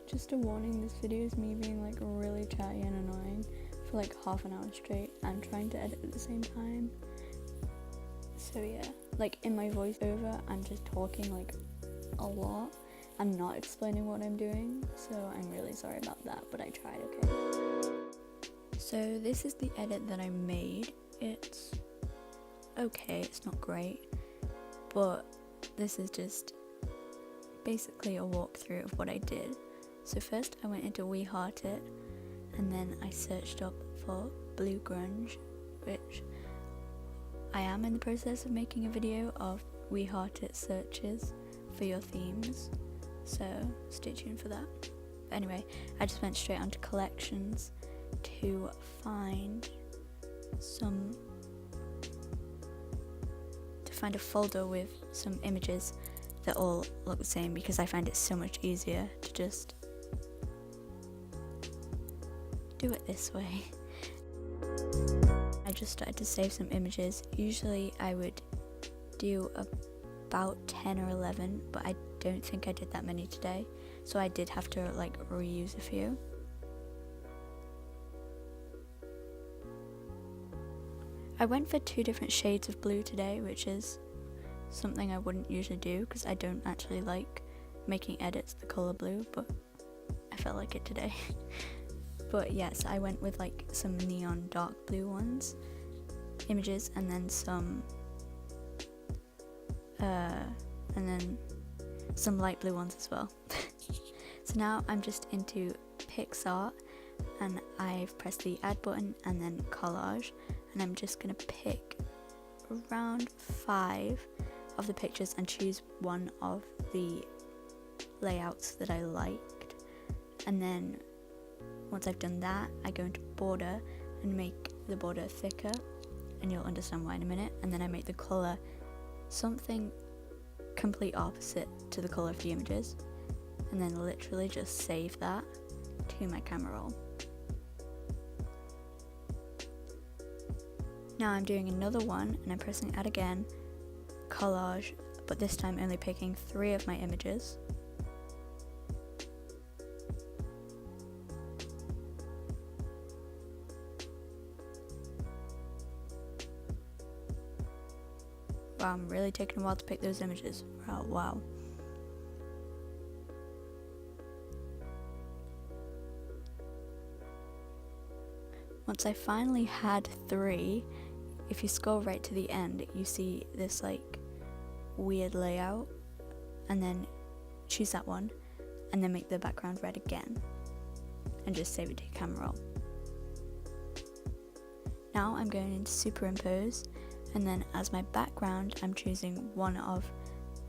Just a warning, this video is me being like really chatty and annoying for like half an hour straight and trying to edit at the same time. So yeah, like in my voiceover I'm just talking like a lot and not explaining what I'm doing, so I'm really sorry about that, but I tried, okay? So this is the edit that I made. It's okay, it's not great, but this is just basically a walkthrough of what I did. So first I went into We Heart It, and then I searched up for blue grunge, which I am in the process of making a video of We Heart It searches for your themes, so stay tuned for that. But anyway, I just went straight onto collections to find a folder with some images that all look the same, because I find it so much easier to just do it this way. I just started to save some images. Usually I would do about 10 or 11, but I don't think I did that many today, so I did have to like reuse a few. I went for 2 different shades of blue today, which is something I wouldn't usually do because I don't actually like making edits the colour blue, but I felt like it today. But yes, I went with like some neon dark blue images, and then some light blue ones as well. So now I'm just into PicsArt, and I've pressed the add button and then collage, and I'm just gonna pick around 5 of the pictures and choose one of the layouts that I liked, and then once I've done that I go into border and make the border thicker, and you'll understand why in a minute, and then I make the colour something complete opposite to the colour of the images, and then literally just save that to my camera roll. Now I'm doing another one and I'm pressing add again, collage, but this time only picking 3 of my images. Wow, I'm really taking a while to pick those images. Wow. Once I finally had 3, if you scroll right to the end, you see this like weird layout, and then choose that one, and then make the background red again, and just save it to your camera roll. Now I'm going into SuperImpose, and then as my background I'm choosing one of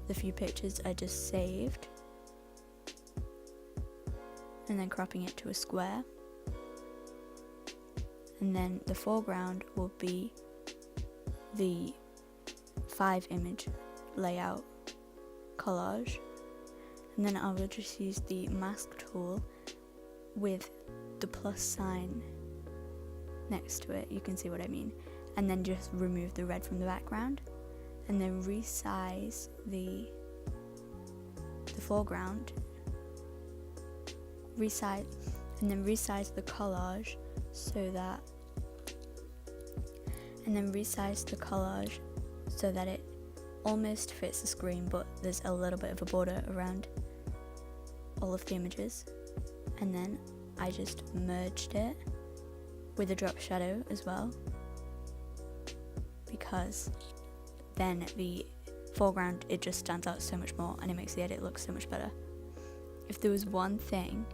the few pictures I just saved, and then cropping it to a square, and then the foreground will be the 5 image layout collage, and then I will just use the mask tool with the plus sign next to it, you can see what I mean, and then just remove the red from the background, and then resize the foreground, resize the collage so that it almost fits the screen, but there's a little bit of a border around all of the images, and then I just merged it with a drop shadow as well, because then the foreground, it just stands out so much more and it makes the edit look so much better. If there was one thing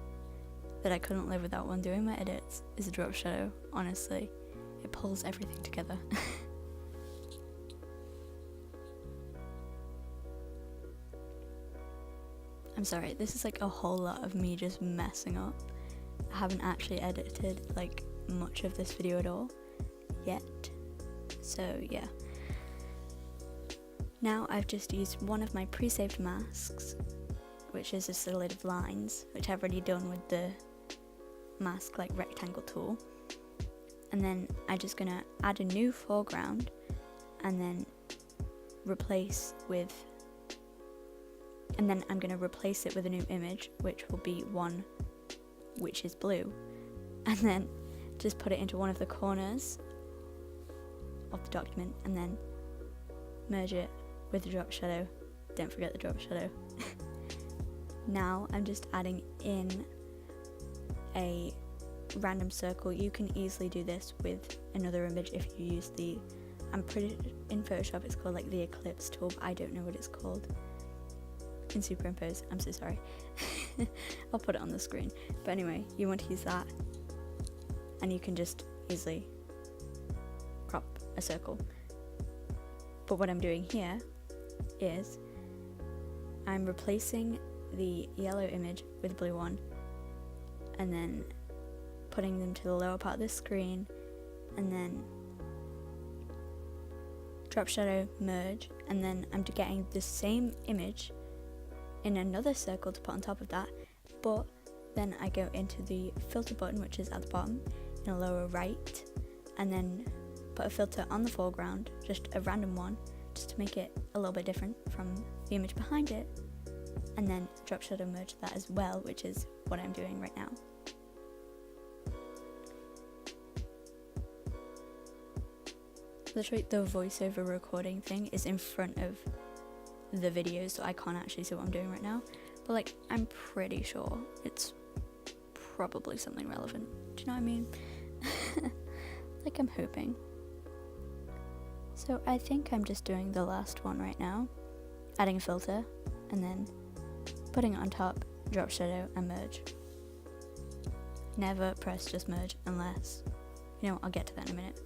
that I couldn't live without when doing my edits, is a drop shadow. Honestly, it pulls everything together. I'm sorry, this is like a whole lot of me just messing up. I haven't actually edited like much of this video at all yet, so yeah. Now I've just used one of my pre-saved masks, which is just a lid of lines, which I've already done with the mask like rectangle tool, and then I'm just gonna add a new foreground and then replace with and then I'm going to replace it with a new image, which will be one which is blue, and then just put it into one of the corners of the document, and then merge it with the drop shadow. Don't forget the drop shadow. Now I'm just adding in a random circle. You can easily do this with another image if you use the, I'm pretty, in Photoshop it's called like the ellipse tool, but I don't know what it's called in SuperImpose. I'm so sorry. I'll put it on the screen. But anyway, you want to use that, and you can just easily crop a circle. But what I'm doing here is I'm replacing the yellow image with the blue one, and then putting them to the lower part of the screen, and then drop shadow, merge, and then I'm getting the same image in another circle to put on top of that, but then I go into the filter button, which is at the bottom in the lower right, and then put a filter on the foreground, just a random one, just to make it a little bit different from the image behind it, and then drop shadow merge that as well, which is what I'm doing right now. Literally, the voiceover recording thing is in front of the video, so I can't actually see what I'm doing right now, but like I'm pretty sure it's probably something relevant. Do you know what I mean? Like, I'm hoping. So I think I'm just doing the last one right now, adding a filter and then putting it on top, drop shadow and merge. Never press just merge unless, you know, I'll get to that in a minute.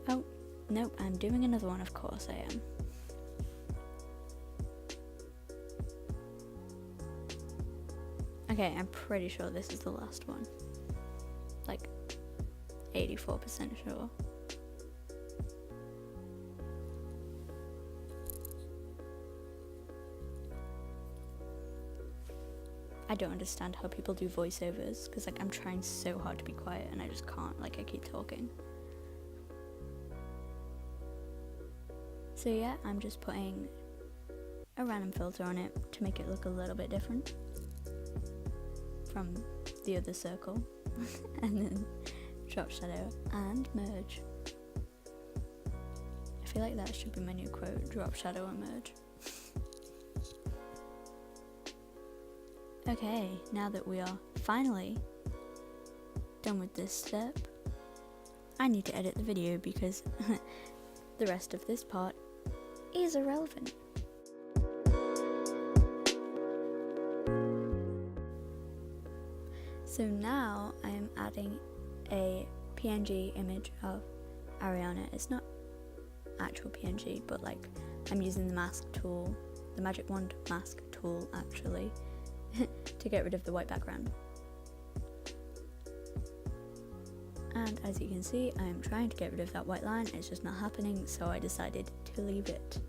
Oh, nope, I'm doing another one, of course I am. Okay, I'm pretty sure this is the last one. Like, 84% sure. I don't understand how people do voiceovers, because like I'm trying so hard to be quiet and I just can't, like I keep talking. So yeah, I'm just putting a random filter on it to make it look a little bit different from the other circle. And then drop shadow and merge. I feel like that should be my new quote, drop shadow and merge. Okay, now that we are finally done with this step, I need to edit the video because the rest of this part is irrelevant. So now I am adding a PNG image of Ariana. It's not actual PNG, but like I'm using the mask tool, the magic wand mask tool actually, to get rid of the white background. And as you can see, I am trying to get rid of that white line, it's just not happening, so I decided to leave it.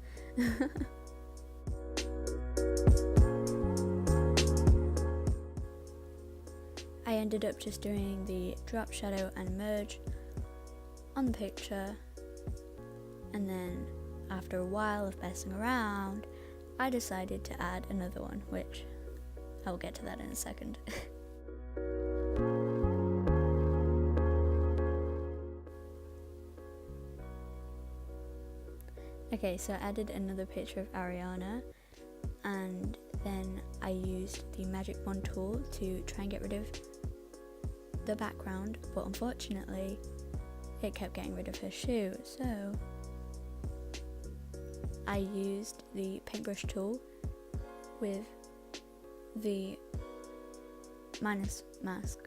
I ended up just doing the drop shadow and merge on the picture, and then after a while of messing around, I decided to add another one, which I'll get to that in a second. Okay, so I added another picture of Ariana, and then I used the magic wand tool to try and get rid of the background, but unfortunately it kept getting rid of her shoe, so I used the paintbrush tool with the minus mask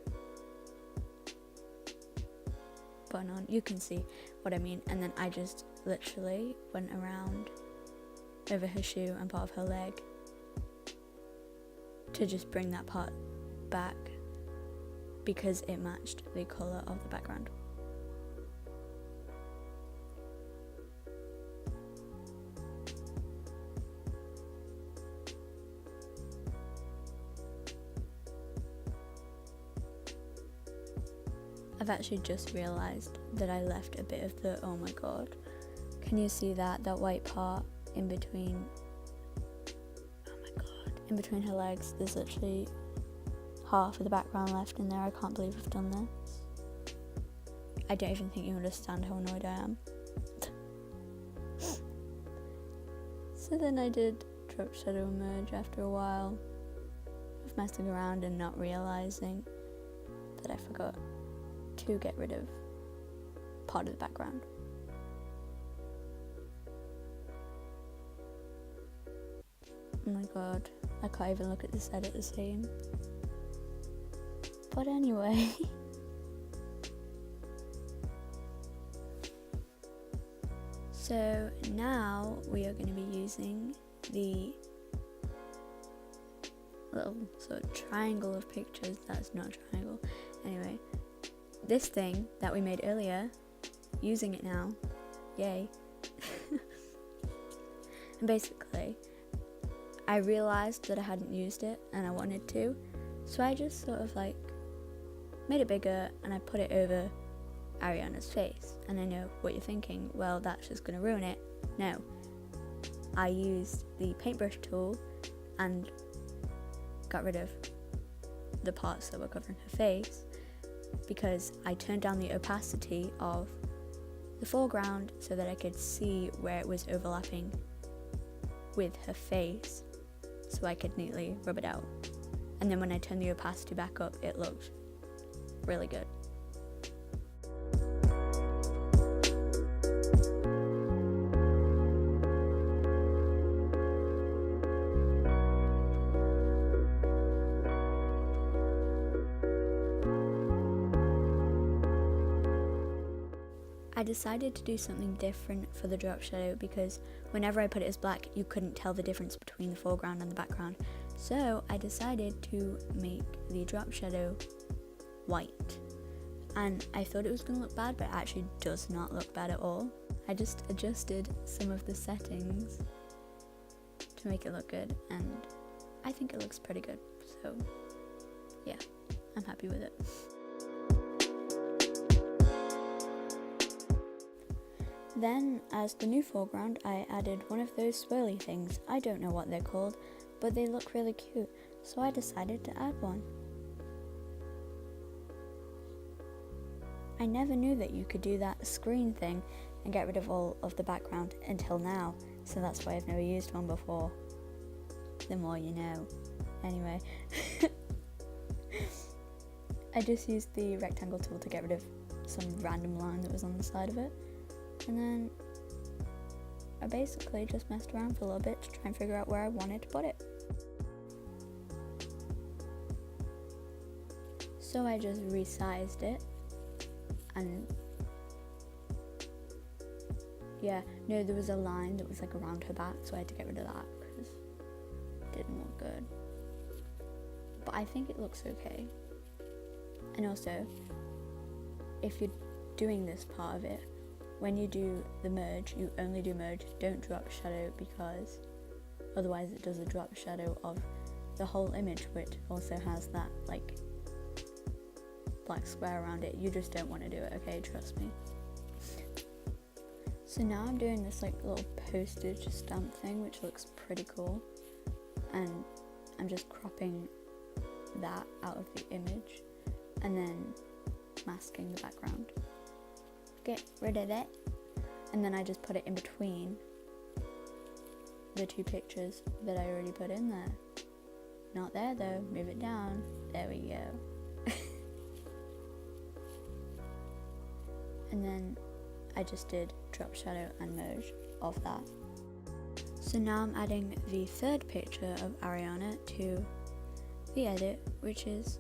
button on. You can see what I mean, and then I just literally went around over her shoe and part of her leg to just bring that part back because it matched the colour of the background. I've actually just realised that I left a bit of the oh my god. Can you see that white part in between? Oh my god, in between her legs, there's literally half of the background left in there. I can't believe I've done this. I don't even think you understand how annoyed I am. So then I did drop shadow and merge after a while of messing around and not realising that I forgot to get rid of part of the background. Oh my god, I can't even look at this edit the same. But anyway. So now we are going to be using the little sort of triangle of pictures. That's not a triangle. Anyway, this thing that we made earlier, using it now. Yay. And basically, I realised that I hadn't used it and I wanted to, so I just sort of like made it bigger and I put it over Ariana's face. And I know what you're thinking, well, that's just going to ruin it. No. I used the paintbrush tool and got rid of the parts that were covering her face because I turned down the opacity of the foreground so that I could see where it was overlapping with her face so I could neatly rub it out. And then when I turned the opacity back up, it looked really good. I decided to do something different for the drop shadow because whenever I put it as black, you couldn't tell the difference between the foreground and the background. So I decided to make the drop shadow white. And I thought it was going to look bad, but it actually does not look bad at all. I just adjusted some of the settings to make it look good, and I think it looks pretty good. So yeah, I'm happy with it. Then, as the new foreground, I added one of those swirly things. I don't know what they're called, but they look really cute, so I decided to add one. I never knew that you could do that screen thing and get rid of all of the background until now, so that's why I've never used one before. The more you know. Anyway. I just used the rectangle tool to get rid of some random line that was on the side of it. And then I basically just messed around for a little bit to try and figure out where I wanted to put it. So I just resized it, and yeah, no, there was a line that was like around her back, so I had to get rid of that because it didn't look good. But I think it looks okay. And also, if you're doing this part of it, when you do the merge, you only do merge, don't drop shadow, because otherwise it does a drop shadow of the whole image, which also has that like black square around it. You just don't want to do it, okay, trust me. So now I'm doing this like little postage stamp thing, which looks pretty cool, and I'm just cropping that out of the image and then masking the background. Get rid of it, and then I just put it in between the two pictures that I already put in there. Not there though, move it down, there we go. And then I just did drop shadow and merge of that. So now I'm adding the third picture of Ariana to the edit, which is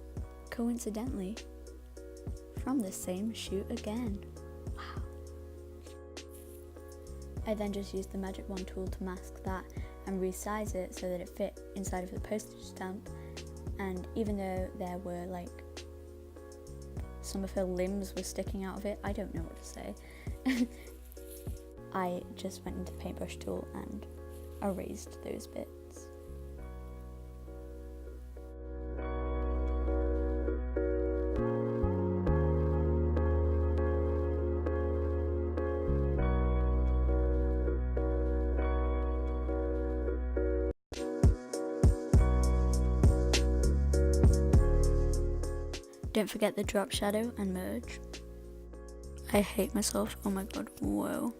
coincidentally from the same shoot again. Wow. I then just used the magic wand tool to mask that and resize it so that it fit inside of the postage stamp, and even though there were like some of her limbs were sticking out of it, I don't know what to say. I just went into the paintbrush tool and erased those bits. Don't forget the drop shadow and merge. I hate myself, oh my god, whoa.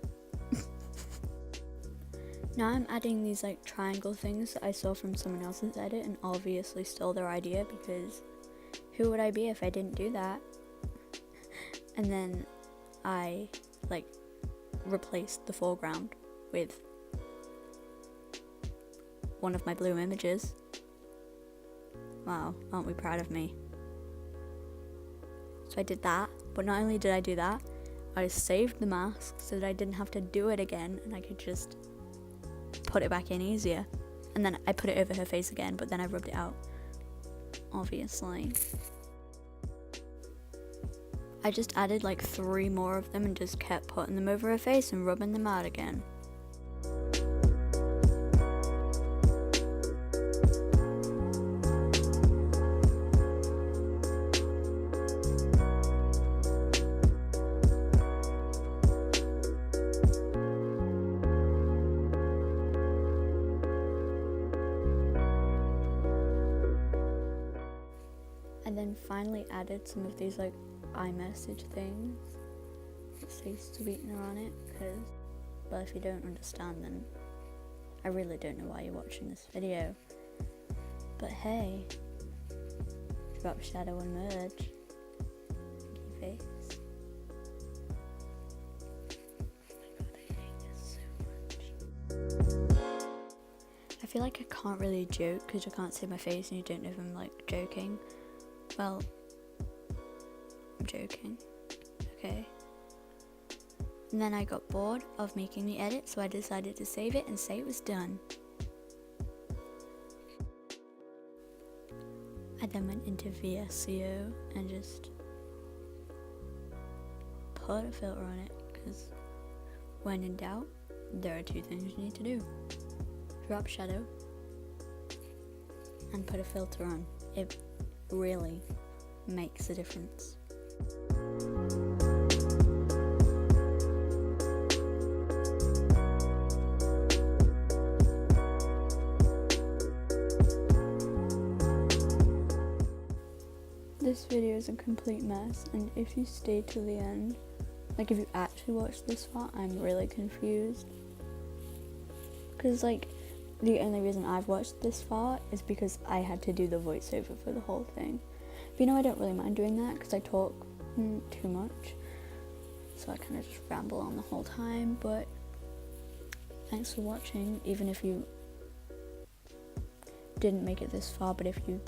Now I'm adding these like triangle things that I saw from someone else's edit and obviously stole their idea, because who would I be if I didn't do that? And then I like replaced the foreground with one of my blue images. Wow, aren't we proud of me? So I did that, but not only did I do that, I saved the mask so that I didn't have to do it again and I could just put it back in easier. And then I put it over her face again, but then I rubbed it out, obviously. I just added like 3 more of them and just kept putting them over her face and rubbing them out again. And then finally added some of these like iMessage things that say sweetener on it, because, well, if you don't understand, then I really don't know why you're watching this video. But hey, drop shadow and merge. Your face. Oh my god, I hate this so much. I feel like I can't really joke because you can't see my face and you don't know if I'm like joking. Well, I'm joking, okay. And then I got bored of making the edit, so I decided to save it and say it was done. I then went into VSCO and just put a filter on it, because when in doubt, there are 2 things you need to do. Drop shadow and put a filter on. It really makes a difference. This video is a complete mess, and if you stay till the end, like if you actually watched this far, I'm really confused. Because like the only reason I've watched this far is because I had to do the voiceover for the whole thing. But you know, I don't really mind doing that because I talk too much, so I kind of just ramble on the whole time. But thanks for watching, even if you didn't make it this far. But if you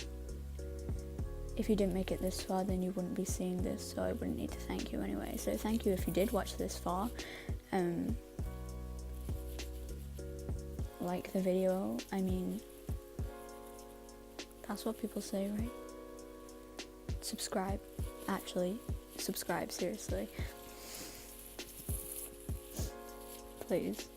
didn't make it this far, then you wouldn't be seeing this, so I wouldn't need to thank you anyway. So thank you if you did watch this far. Like the video, I mean, that's what people say, right? Subscribe, actually, subscribe, seriously. Please.